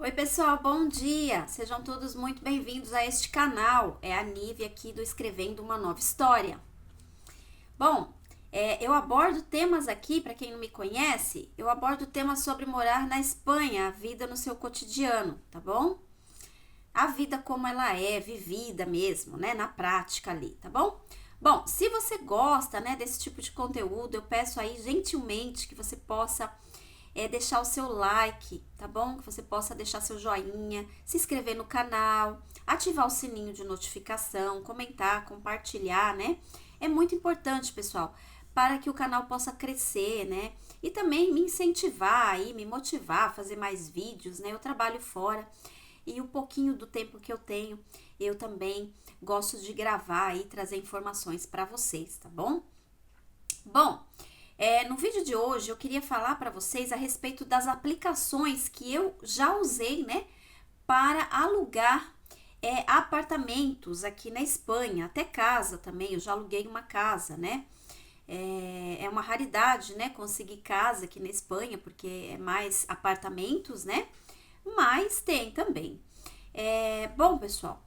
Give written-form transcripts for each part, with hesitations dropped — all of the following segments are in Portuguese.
Oi pessoal, bom dia! Sejam todos muito bem-vindos a este canal. É a Nive aqui do Escrevendo uma Nova História. Bom, eu abordo temas aqui, para quem não me conhece, eu abordo temas sobre morar na Espanha, a vida no seu cotidiano, tá bom? A vida como ela é, vivida mesmo, né, na prática ali, tá bom? Bom, se você gosta, né, desse tipo de conteúdo, eu peço aí gentilmente que você possa deixar o seu like, tá bom? Que você possa deixar seu joinha, se inscrever no canal, ativar o sininho de notificação, comentar, compartilhar, né? É muito importante, pessoal, para que o canal possa crescer, né? E também me incentivar aí, me motivar a fazer mais vídeos, né? Eu trabalho fora e o pouquinho do tempo que eu tenho, eu também gosto de gravar e trazer informações para vocês, tá bom? Bom, no vídeo de hoje eu queria falar para vocês a respeito das aplicações que eu já usei, né, para alugar apartamentos aqui na Espanha, até casa também, eu já aluguei uma casa, né? É uma raridade, né, conseguir casa aqui na Espanha, porque é mais apartamentos, né? Mas tem também. Bom, pessoal,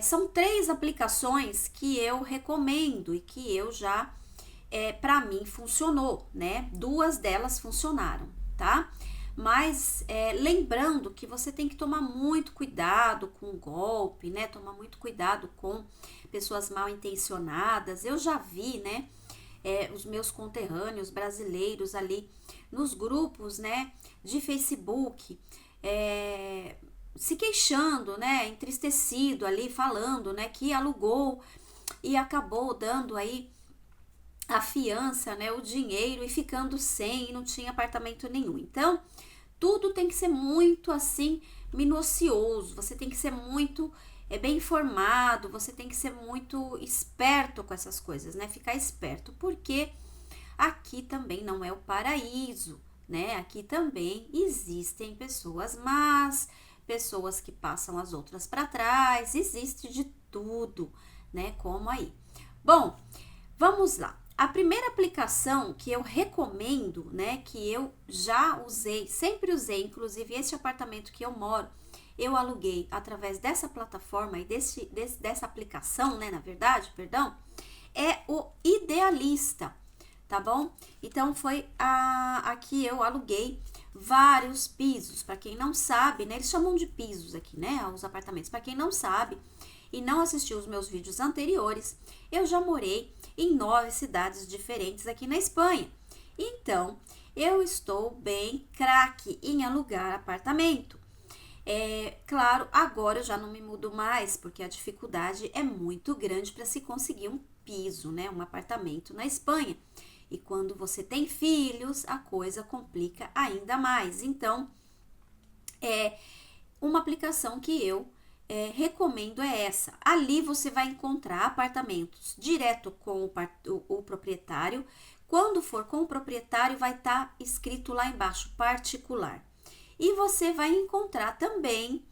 são 3 aplicações que eu recomendo e que eu já para mim funcionou, né? 2 delas funcionaram, tá? Mas lembrando que você tem que tomar muito cuidado com o golpe, né? Tomar muito cuidado com pessoas mal intencionadas. Eu já vi, né? Os meus conterrâneos brasileiros ali nos grupos, né? De Facebook, se queixando, né? Entristecido ali, falando, né? Que alugou e acabou dando aí a fiança, né, o dinheiro e ficando sem e não tinha apartamento nenhum. Então, tudo tem que ser muito assim minucioso, você tem que ser muito bem informado, você tem que ser muito esperto com essas coisas, né? Ficar esperto, porque aqui também não é o paraíso, né? Aqui também existem pessoas más, pessoas que passam as outras para trás, existe de tudo, né? Como aí. Bom, vamos lá. A primeira aplicação que eu recomendo, né, que eu já usei, sempre usei, inclusive esse apartamento que eu moro, eu aluguei através dessa plataforma e dessa aplicação, né, na verdade, perdão, é o Idealista, tá bom? Então foi aqui eu aluguei vários pisos. Para quem não sabe, né, eles chamam de pisos aqui, né, os apartamentos. Para quem não sabe e não assistiu os meus vídeos anteriores, eu já morei em 9 cidades diferentes aqui na Espanha. Então, eu estou bem craque em alugar apartamento. Claro, agora eu já não me mudo mais, porque a dificuldade é muito grande para se conseguir um piso, né, um apartamento na Espanha. E quando você tem filhos, a coisa complica ainda mais. Então, uma aplicação que eu recomendo é essa. Ali você vai encontrar apartamentos direto com o proprietário. Quando for com o proprietário, vai estar escrito lá embaixo, particular. E você vai encontrar também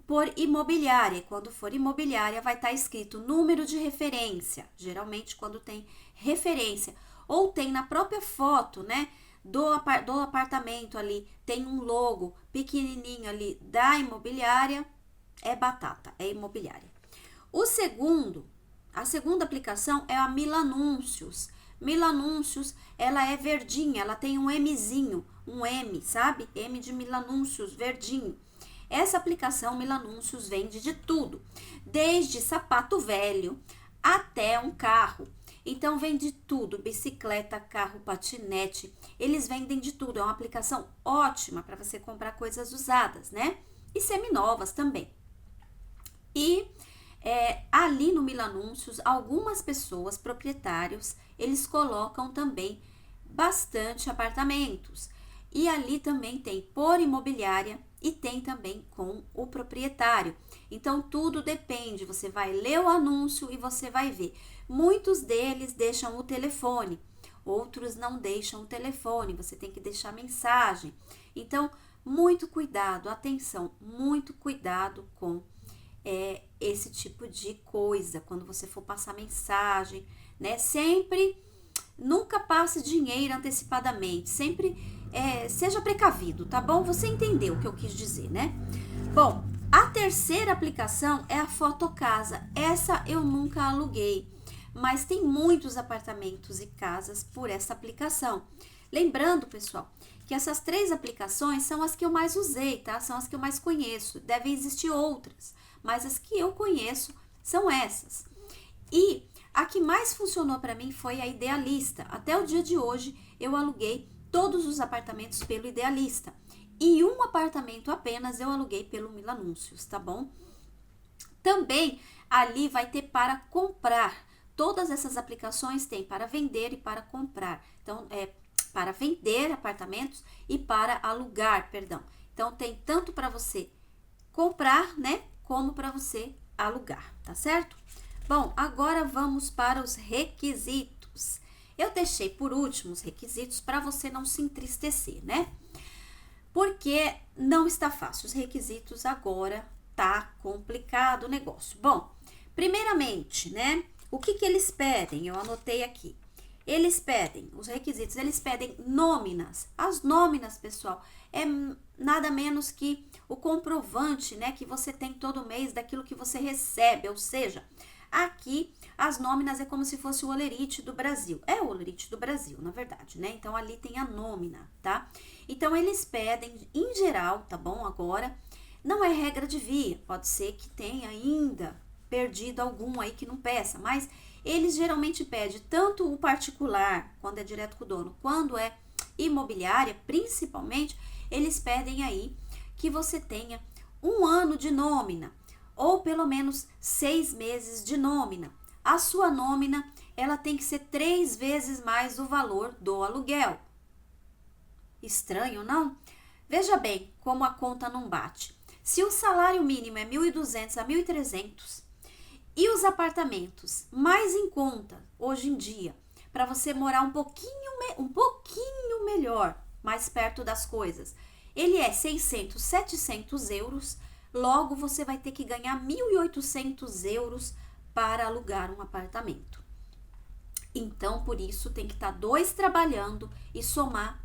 por imobiliária. Quando for imobiliária, vai estar escrito número de referência. Geralmente, quando tem referência, ou tem na própria foto, né? Do apartamento ali, tem um logo pequenininho ali da imobiliária, é batata, é imobiliária. A segunda aplicação é a Milanúncios. Milanúncios, ela é verdinha, ela tem um Mzinho, um M, sabe? M de Milanúncios, verdinho. Essa aplicação Milanúncios vende de tudo, desde sapato velho até um carro. Então vende tudo, bicicleta, carro, patinete, eles vendem de tudo. É uma aplicação ótima para você comprar coisas usadas, né? E seminovas também. E ali no Milanúncios, algumas pessoas, proprietários, eles colocam também bastante apartamentos. E ali também tem por imobiliária e tem também com o proprietário. Então tudo depende, você vai ler o anúncio e você vai ver. Muitos deles deixam o telefone, outros não deixam o telefone, você tem que deixar mensagem. Então, muito cuidado, atenção, muito cuidado com esse tipo de coisa, quando você for passar mensagem, né? Sempre, nunca passe dinheiro antecipadamente, sempre seja precavido, tá bom? Você entendeu o que eu quis dizer, né? Bom, a terceira aplicação é a Fotocasa. Essa eu nunca aluguei, mas tem muitos apartamentos e casas por essa aplicação. Lembrando, pessoal, que essas 3 aplicações são as que eu mais usei, tá? São as que eu mais conheço. Devem existir outras, mas as que eu conheço são essas. E a que mais funcionou para mim foi a Idealista. Até o dia de hoje, eu aluguei todos os apartamentos pelo Idealista. E um apartamento apenas eu aluguei pelo Milanúncios, tá bom? Também ali vai ter para comprar. Todas essas aplicações têm para vender e para comprar. Então, para vender apartamentos e para alugar, perdão. Então, tem tanto para você comprar, né, como para você alugar, tá certo? Bom, agora vamos para os requisitos. Eu deixei por último os requisitos para você não se entristecer, né? Porque não está fácil. Os requisitos agora tá complicado o negócio. Bom, primeiramente, né? O que eles pedem? Eu anotei aqui. Eles pedem, os requisitos, eles pedem nóminas. As nóminas, pessoal, é nada menos que o comprovante, né, que você tem todo mês daquilo que você recebe. Ou seja, aqui as nóminas é como se fosse o holerite do Brasil. É o holerite do Brasil, na verdade, né? Então, ali tem a nómina, tá? Então, eles pedem, em geral, tá bom? Agora, não é regra de via. Pode ser que tenha ainda perdido algum aí que não peça, mas eles geralmente pedem tanto o particular, quando é direto com o dono, quando é imobiliária, principalmente, eles pedem aí que você tenha 1 ano de nómina, ou pelo menos 6 meses de nómina. A sua nómina, ela tem que ser 3 vezes mais o valor do aluguel. Estranho, não? Veja bem como a conta não bate. Se o salário mínimo é 1.200 a 1.300 e os apartamentos mais em conta hoje em dia, para você morar um pouquinho melhor, mais perto das coisas, ele é 600, 700 euros, logo você vai ter que ganhar 1.800 euros para alugar um apartamento. Então, por isso, tem que estar 2 trabalhando e somar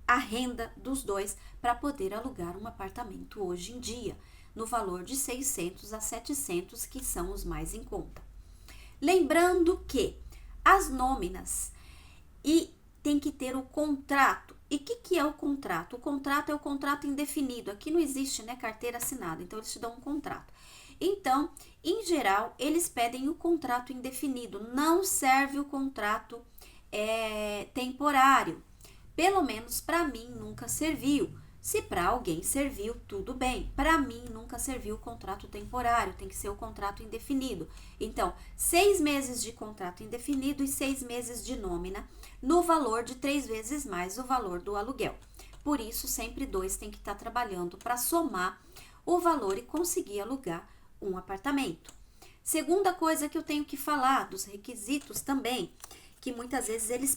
a renda dos 2 para poder alugar um apartamento hoje em dia, no valor de 600 a 700, que são os mais em conta. Lembrando que as nóminas tem que ter o contrato. E o que é o contrato? O contrato é o contrato indefinido. Aqui não existe, né, carteira assinada, então eles te dão um contrato. Então, em geral, eles pedem o contrato indefinido. Não serve o contrato temporário. Pelo menos para mim nunca serviu. Se para alguém serviu, tudo bem. Para mim nunca serviu o contrato temporário, tem que ser o contrato indefinido. Então, 6 meses de contrato indefinido e 6 meses de nómina, no valor de 3 vezes mais o valor do aluguel. Por isso, sempre 2 tem que estar trabalhando para somar o valor e conseguir alugar um apartamento. Segunda coisa que eu tenho que falar dos requisitos também, que muitas vezes eles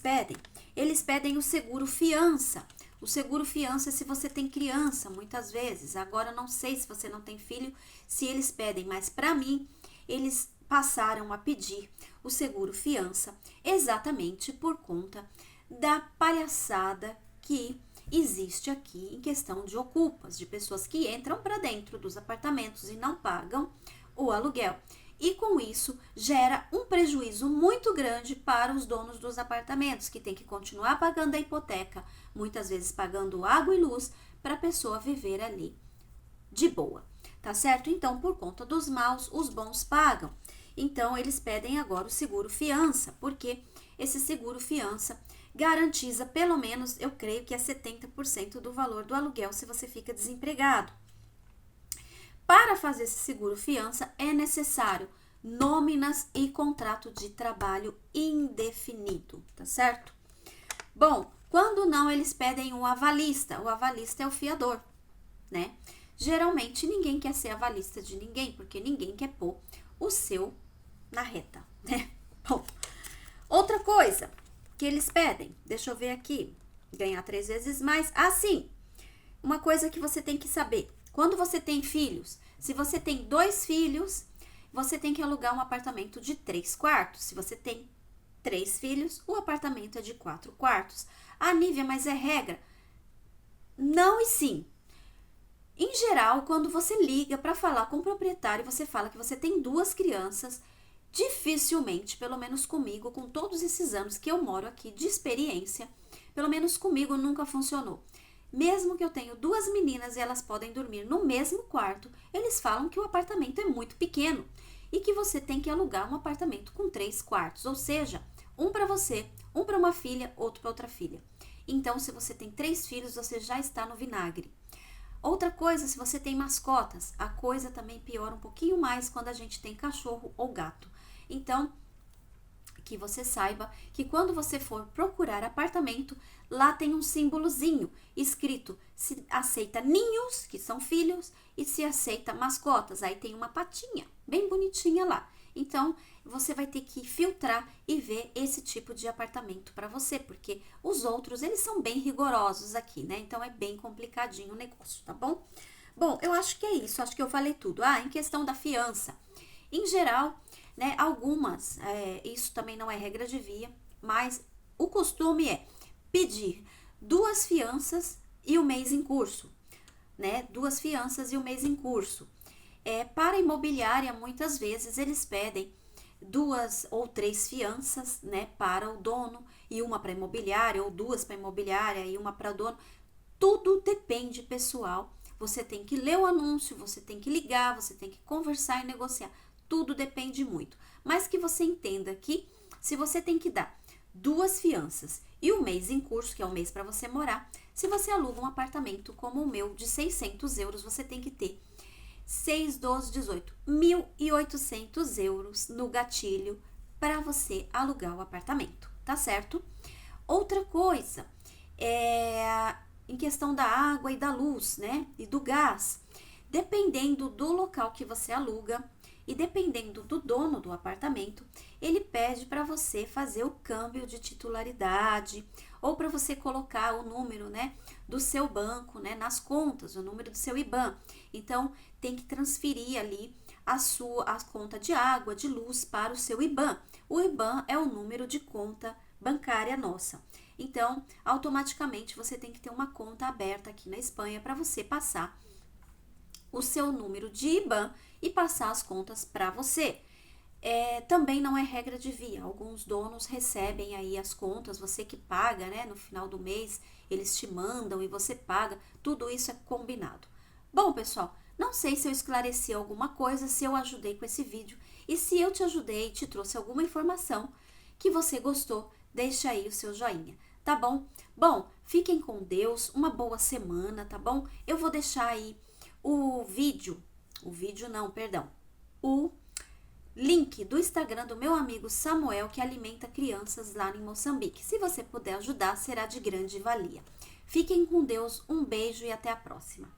pedem o seguro fiança. O seguro fiança é se você tem criança, muitas vezes. Agora, não sei se você não tem filho, se eles pedem, mas para mim, eles passaram a pedir o seguro fiança exatamente por conta da palhaçada que existe aqui em questão de ocupas, de pessoas que entram para dentro dos apartamentos e não pagam o aluguel. E com isso gera um prejuízo muito grande para os donos dos apartamentos, que tem que continuar pagando a hipoteca, muitas vezes pagando água e luz, para a pessoa viver ali de boa, tá certo? Então, por conta dos maus, os bons pagam. Então, eles pedem agora o seguro fiança, porque esse seguro fiança garantiza pelo menos, eu creio que é 70% do valor do aluguel se você fica desempregado. Para fazer esse seguro fiança é necessário nóminas e contrato de trabalho indefinido, tá certo? Bom, quando não, eles pedem um avalista. O avalista é o fiador, né? Geralmente ninguém quer ser avalista de ninguém, porque ninguém quer pôr o seu na reta, né? Bom, outra coisa que eles pedem, deixa eu ver aqui, ganhar 3 vezes mais. Sim, uma coisa que você tem que saber. Quando você tem filhos, se você tem 2 filhos, você tem que alugar um apartamento de 3 quartos. Se você tem 3 filhos, o apartamento é de 4 quartos. Nívia, mas é regra? Não e sim. Em geral, quando você liga para falar com o proprietário, você fala que você tem 2 crianças, dificilmente, pelo menos comigo, com todos esses anos que eu moro aqui de experiência, pelo menos comigo nunca funcionou. Mesmo que eu tenha 2 meninas e elas podem dormir no mesmo quarto, eles falam que o apartamento é muito pequeno e que você tem que alugar um apartamento com 3 quartos, ou seja, um para você, um para uma filha, outro para outra filha. Então, se você tem 3 filhos, você já está no vinagre. Outra coisa, se você tem mascotas, a coisa também piora um pouquinho mais quando a gente tem cachorro ou gato. Então, que você saiba que quando você for procurar apartamento, lá tem um símbolozinho escrito se aceita ninhos, que são filhos, e se aceita mascotas. Aí tem uma patinha bem bonitinha lá. Então, você vai ter que filtrar e ver esse tipo de apartamento para você, porque os outros, eles são bem rigorosos aqui, né? Então, é bem complicadinho o negócio, tá bom? Bom, eu acho que é isso, acho que eu falei tudo. Em questão da fiança, em geral, né, algumas, isso também não é regra de via, mas o costume é pedir 2 fianças e o mês em curso, né? 2 fianças e o mês em curso. Para imobiliária, muitas vezes eles pedem 2 ou 3 fianças, né, para o dono e uma para imobiliária, ou 2 para imobiliária e uma para o dono. Tudo depende, pessoal. Você tem que ler o anúncio, você tem que ligar, você tem que conversar e negociar. Tudo depende muito. Mas que você entenda que se você tem que dar 2 fianças e o mês em curso, que é o mês para você morar, se você aluga um apartamento como o meu de 600 euros, você tem que ter 6, 12, 18, 1.800 euros no gatilho para você alugar o apartamento, tá certo? Outra coisa, em questão da água e da luz, né? E do gás. Dependendo do local que você aluga e dependendo do dono do apartamento, ele pede para você fazer o câmbio de titularidade ou para você colocar o número, né, do seu banco, né, nas contas, o número do seu IBAN. Então, tem que transferir ali a conta de água, de luz para o seu IBAN. O IBAN é o número de conta bancária nossa. Então, automaticamente você tem que ter uma conta aberta aqui na Espanha para você passar o seu número de IBAN e passar as contas para você. Também não é regra de via. Alguns donos recebem aí as contas, você que paga, né? No final do mês, eles te mandam e você paga. Tudo isso é combinado. Bom, pessoal, não sei se eu esclareci alguma coisa, se eu ajudei com esse vídeo. E se eu te ajudei e te trouxe alguma informação que você gostou, deixa aí o seu joinha, tá bom? Bom, fiquem com Deus, uma boa semana, tá bom? Eu vou deixar aí o link do Instagram do meu amigo Samuel, que alimenta crianças lá em Moçambique. Se você puder ajudar, será de grande valia. Fiquem com Deus, um beijo e até a próxima.